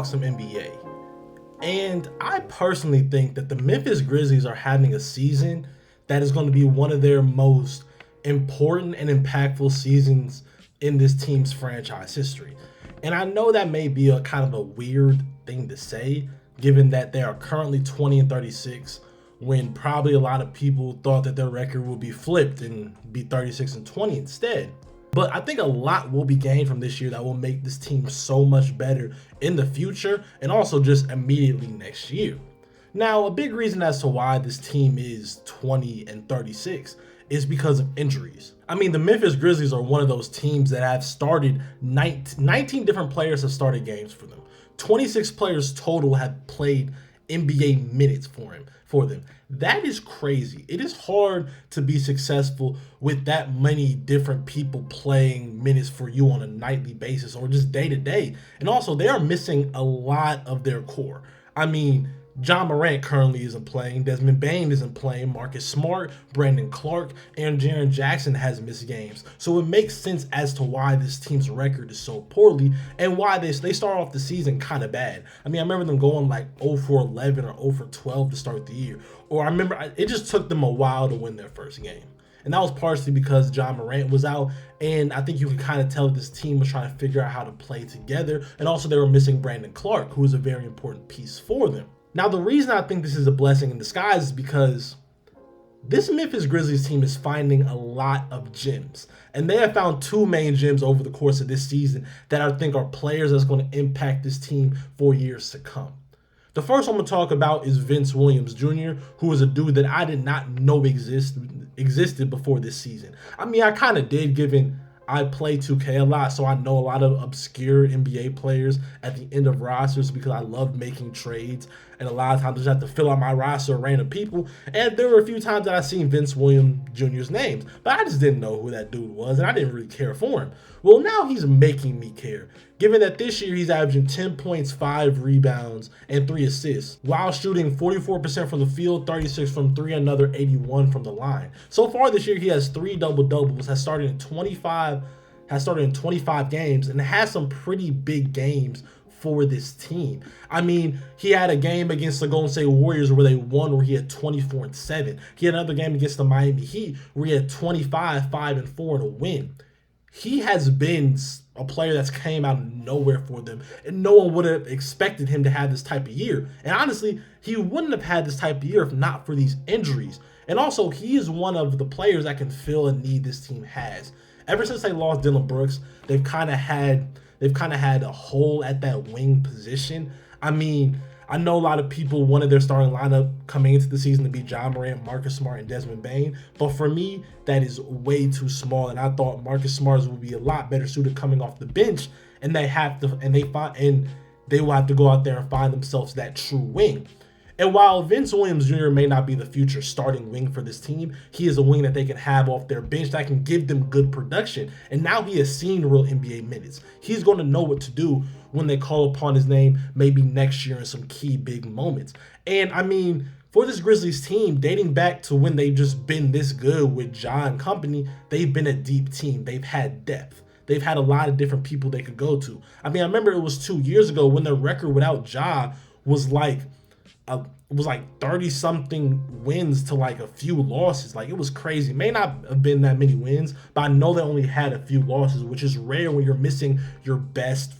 talk some NBA. And I personally think that the Memphis Grizzlies are having a season that is going to be one of their most important and impactful seasons in this team's franchise history. And I know that may be a kind of a weird thing to say, given that they are currently 20-36, when probably a lot of people thought that their record would be flipped and be 36-20 instead. But I think a lot will be gained from this year that will make this team so much better in the future and also just immediately next year. Now, a big reason as to why this team is 20-36 is because of injuries. I mean, the Memphis Grizzlies are one of those teams that have started 19 different players have started games for them. 26 players total have played NBA minutes for them. That is crazy. It is hard to be successful with that many different people playing minutes for you on a nightly basis or just day to day. And also, they are missing a lot of their core. I mean, John Morant currently isn't playing. Desmond Bane isn't playing. Marcus Smart, Brandon Clark, and Jaren Jackson has missed games. So it makes sense as to why this team's record is so poorly and why they start off the season kind of bad. I mean, I remember them going like 0-11 or 0-12 to start the year. Or I remember it just took them a while to win their first game. And that was partially because John Morant was out. And I think you could kind of tell this team was trying to figure out how to play together. And also they were missing Brandon Clark, who was a very important piece for them. Now, the reason I think this is a blessing in disguise is because this Memphis Grizzlies team is finding a lot of gems. And they have found two main gems over the course of this season that I think are players that's going to impact this team for years to come. The first one I'm going to talk about is Vince Williams Jr., who is a dude that I did not know existed before this season. I mean, I kind of did, given I play 2K a lot, so I know a lot of obscure NBA players at the end of rosters because I love making trades. And a lot of times I just have to fill out my roster of random people. And there were a few times that I've seen Vince Williams Jr.'s names, but I just didn't know who that dude was, and I didn't really care for him. Well, now he's making me care, given that this year he's averaging 10 points, 5 rebounds, and 3 assists, while shooting 44% from the field, 36 from 3, another 81 from the line. So far this year, he has 3 double-doubles, has started in 25 games, and has some pretty big games for this team. I mean, he had a game against the Golden State Warriors where they won, where he had 24-7. He had another game against the Miami Heat where he had 25, 5, and 4 in a win. He has been a player that's came out of nowhere for them, and no one would have expected him to have this type of year. And honestly, he wouldn't have had this type of year if not for these injuries. And also, he is one of the players that can fill a need this team has. Ever since they lost Dillon Brooks, they've kind of had a hole at that wing position. I mean, I know a lot of people wanted their starting lineup coming into the season to be John Morant, Marcus Smart, and Desmond Bane, but for me, that is way too small. And I thought Marcus Smart would be a lot better suited coming off the bench, and they will have to go out there and find themselves that true wing. And while Vince Williams Jr. may not be the future starting wing for this team, he is a wing that they can have off their bench that can give them good production. And now he has seen real NBA minutes. He's going to know what to do when they call upon his name maybe next year in some key big moments. And I mean, for this Grizzlies team, dating back to when they've just been this good with Ja and company, they've been a deep team. They've had depth. They've had a lot of different people they could go to. I mean, I remember it was 2 years ago when their record without Ja was like 30-something wins to like a few losses. Like, it was crazy. It may not have been that many wins, but I know they only had a few losses, which is rare when you're missing your best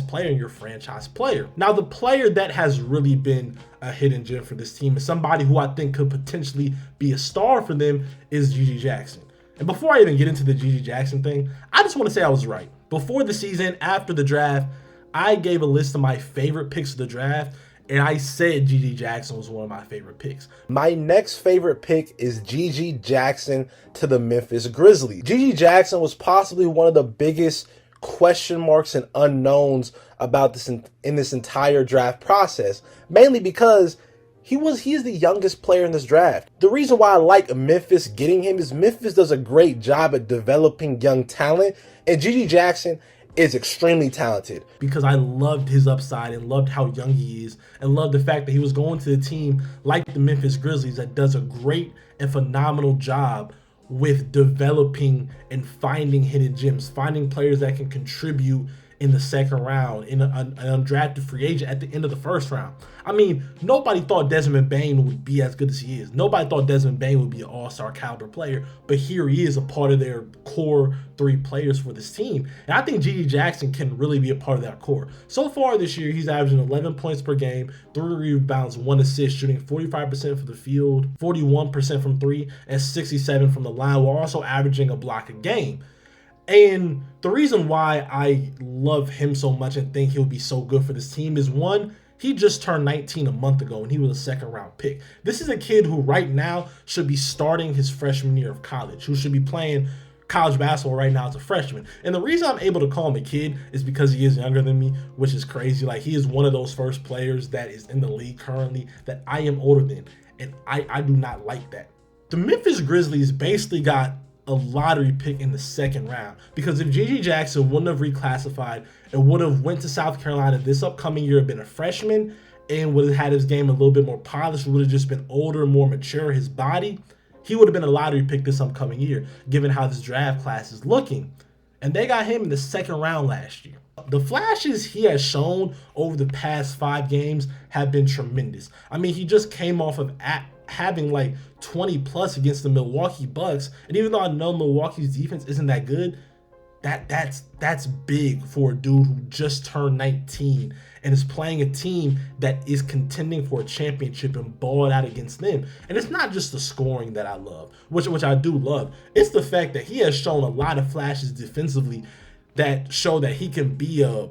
player and your franchise player. Now, the player that has really been a hidden gem for this team is somebody who I think could potentially be a star for them is GG Jackson. And before I even get into the GG Jackson thing, I just want to say I was right. Before the season, after the draft, I gave a list of my favorite picks of the draft, and I said GG Jackson was one of my favorite picks. My next favorite pick is GG Jackson to the Memphis Grizzlies. GG Jackson was possibly one of the biggest question marks and unknowns about this in this entire draft process, mainly because he is the youngest player in this draft. The reason why I like Memphis getting him is Memphis does a great job at developing young talent, and GG Jackson is extremely talented because I loved his upside and loved how young he is and loved the fact that he was going to a team like the Memphis Grizzlies that does a great and phenomenal job with developing and finding hidden gems, finding players that can contribute in the second round, in an undrafted free agent at the end of the first round. I mean, nobody thought Desmond Bane would be as good as he is. Nobody thought Desmond Bane would be an all-star caliber player, but here he is, a part of their core 3 players for this team. And I think G.G. Jackson can really be a part of that core. So far this year, he's averaging 11 points per game, 3 rebounds, 1 assist, shooting 45% from the field, 41% from 3, and 67% from the line, while also averaging a block a game. And the reason why I love him so much and think he'll be so good for this team is, one, he just turned 19 a month ago and he was a second round pick. This is a kid who right now should be starting his freshman year of college, who should be playing college basketball right now as a freshman. And the reason I'm able to call him a kid is because he is younger than me, which is crazy. Like, he is one of those first players that is in the league currently that I am older than. And I do not like that. The Memphis Grizzlies basically got a lottery pick in the second round, because if G.G. Jackson wouldn't have reclassified and would have went to South Carolina this upcoming year, been a freshman, and would have had his game a little bit more polished, would have just been older, more mature, his body, he would have been a lottery pick this upcoming year, given how this draft class is looking. And they got him in the second round last year. The flashes he has shown over the past 5 games have been tremendous. I mean, he just came off of having like 20 plus against the Milwaukee Bucks, and even though I know Milwaukee's defense isn't that good, that's big for a dude who just turned 19 and is playing a team that is contending for a championship and balled out against them. And it's not just the scoring that I love, which I do love. It's the fact that he has shown a lot of flashes defensively that show that he can be a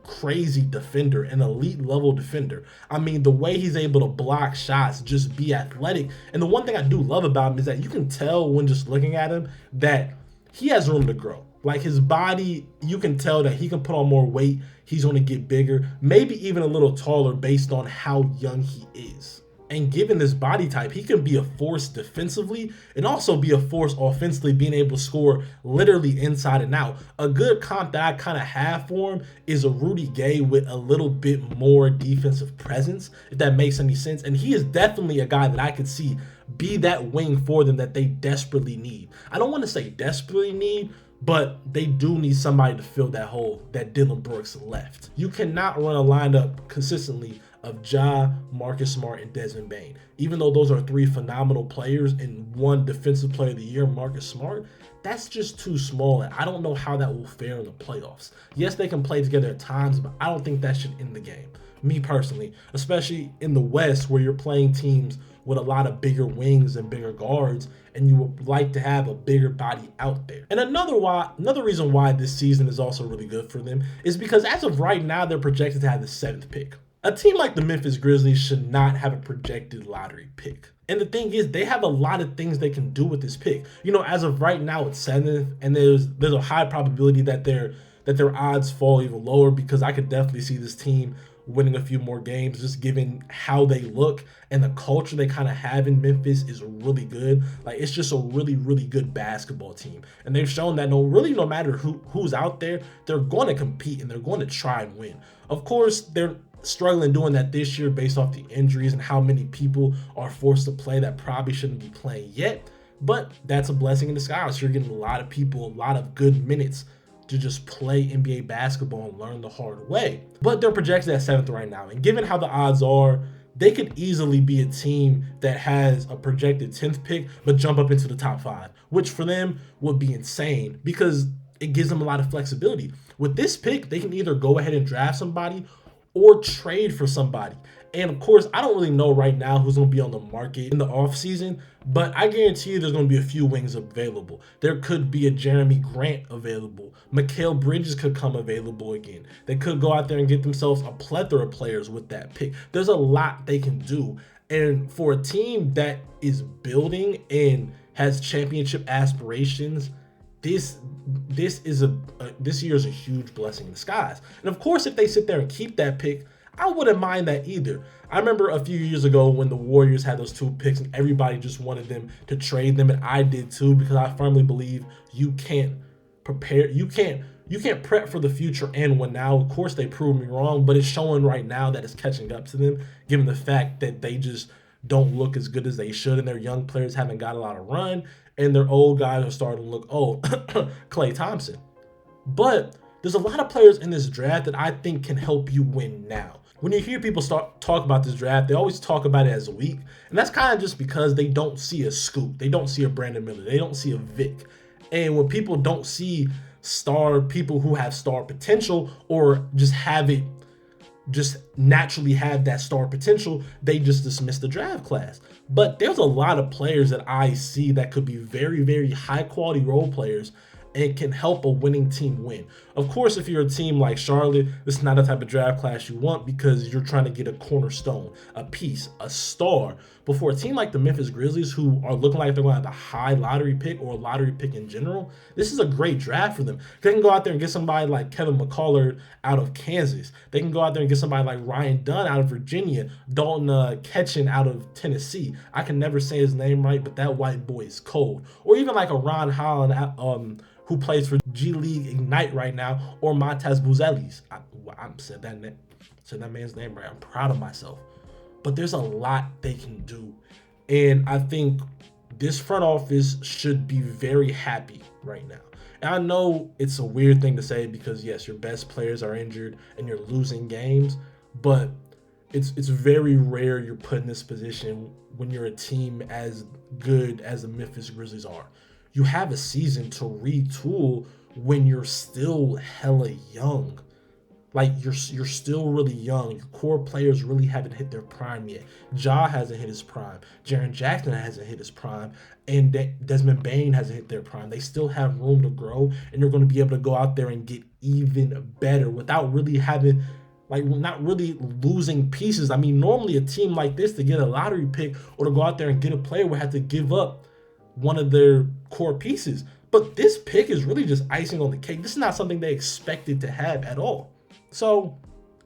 crazy defender, an elite level defender. I mean, the way he's able to block shots, just be athletic. And the one thing I do love about him is that you can tell when just looking at him that he has room to grow. Like, his body, you can tell that he can put on more weight. He's going to get bigger, maybe even a little taller based on how young he is. And given this body type, he can be a force defensively and also be a force offensively, being able to score literally inside and out. A good comp that I kind of have for him is a Rudy Gay with a little bit more defensive presence, if that makes any sense. And he is definitely a guy that I could see be that wing for them that they desperately need. I don't want to say desperately need, but they do need somebody to fill that hole that Dillon Brooks left. You cannot run a lineup consistently of Ja, Marcus Smart, and Desmond Bane. Even though those are 3 phenomenal players and 1 defensive player of the year, Marcus Smart, that's just too small, and I don't know how that will fare in the playoffs. Yes, they can play together at times, but I don't think that should end the game. Me personally, especially in the West where you're playing teams with a lot of bigger wings and bigger guards, and you would like to have a bigger body out there. And another reason why this season is also really good for them is because as of right now, they're projected to have the 7th pick. A team like the Memphis Grizzlies should not have a projected lottery pick. And the thing is, they have a lot of things they can do with this pick. You know, as of right now, it's 7th, and there's a high probability that their odds fall even lower, because I could definitely see this team winning a few more games, just given how they look and the culture they kind of have in Memphis is really good. Like, it's just a really, really good basketball team. And they've shown that no matter who's out there, they're going to compete and they're going to try and win. Of course, they're struggling doing that this year based off the injuries and how many people are forced to play that probably shouldn't be playing yet. But that's a blessing in disguise. You're getting a lot of people, a lot of good minutes to just play NBA basketball and learn the hard way. But they're projected at 7th right now. And given how the odds are, they could easily be a team that has a projected 10th pick, but jump up into the top 5, which for them would be insane because it gives them a lot of flexibility. With this pick, they can either go ahead and draft somebody or trade for somebody. And of course, I don't really know right now who's going to be on the market in the offseason, but I guarantee you there's going to be a few wings available. There could be a Jeremy Grant available. Mikal Bridges could come available again. They could go out there and get themselves a plethora of players with that pick. There's a lot they can do. And for a team that is building and has championship aspirations, this year is a huge blessing in disguise. And of course, if they sit there and keep that pick, I wouldn't mind that either. I remember a few years ago when the Warriors had those 2 picks and everybody just wanted them to trade them, and I did too, because I firmly believe you can't prep for the future and win now. Of course, they proved me wrong, but it's showing right now that it's catching up to them, given the fact that they just don't look as good as they should, and their young players haven't got a lot of run, and their old guys are starting to look old. Klay Thompson. But There's a lot of players in this draft that I think can help you win now. When you hear people start talk about this draft, they always talk about it as weak, and that's kind of just because they don't see a Scoop, they don't see a Brandon Miller, they don't see a Vic. And when people don't see people who have star potential or just naturally have that star potential, they just dismiss the draft class. But there's a lot of players that I see that could be very, very high quality role players and can help a winning team win. Of course, if you're a team like Charlotte, this is not the type of draft class you want because you're trying to get a cornerstone, a piece, a star. But for a team like the Memphis Grizzlies, who are looking like they're going to have a high lottery pick or a lottery pick in general, this is a great draft for them. They can go out there and get somebody like Kevin McCullough out of Kansas. They can go out there and get somebody like Ryan Dunn out of Virginia, Dalton Ketchen out of Tennessee. I can never say his name right, but that white boy is cold. Or even like a Ron Holland, who plays for G League Ignite right now, or Montez Buzelis. I said that man's name right. I'm proud of myself. But there's a lot they can do. And I think this front office should be very happy right now. And I know it's a weird thing to say because, yes, your best players are injured and you're losing games, but it's very rare you're put in this position when you're a team as good as the Memphis Grizzlies are. You have a season to retool when you're still hella young. Like, you're still really young. Your core players really haven't hit their prime yet. Ja hasn't hit his prime. Jaren Jackson hasn't hit his prime. And Desmond Bane hasn't hit their prime. They still have room to grow, and you're going to be able to go out there and get even better without really having, like, not really losing pieces. I mean, normally a team like this, to get a lottery pick or to go out there and get a player, would have to give up one of their core pieces. But this pick is really just icing on the cake. This is not something they expected to have at all. So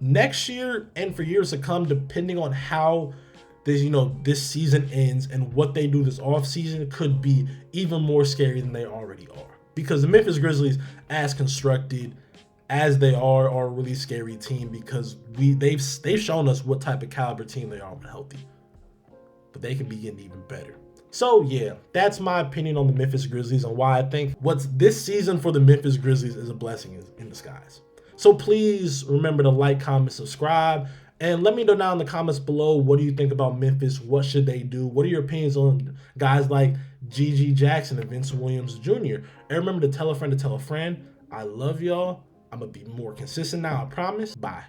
next year and for years to come, depending on how this season ends and what they do this offseason, could be even more scary than they already are. Because the Memphis Grizzlies, as constructed as they are a really scary team because they've shown us what type of caliber team they are when healthy. But they can be getting even better. So yeah, that's my opinion on the Memphis Grizzlies and why I think what's this season for the Memphis Grizzlies is a blessing in disguise. So please remember to like, comment, subscribe, and let me know down in the comments below, what do you think about Memphis? What should they do? What are your opinions on guys like G.G. Jackson and Vince Williams Jr.? And remember to tell a friend to tell a friend. I love y'all. I'm going to be more consistent now, I promise. Bye.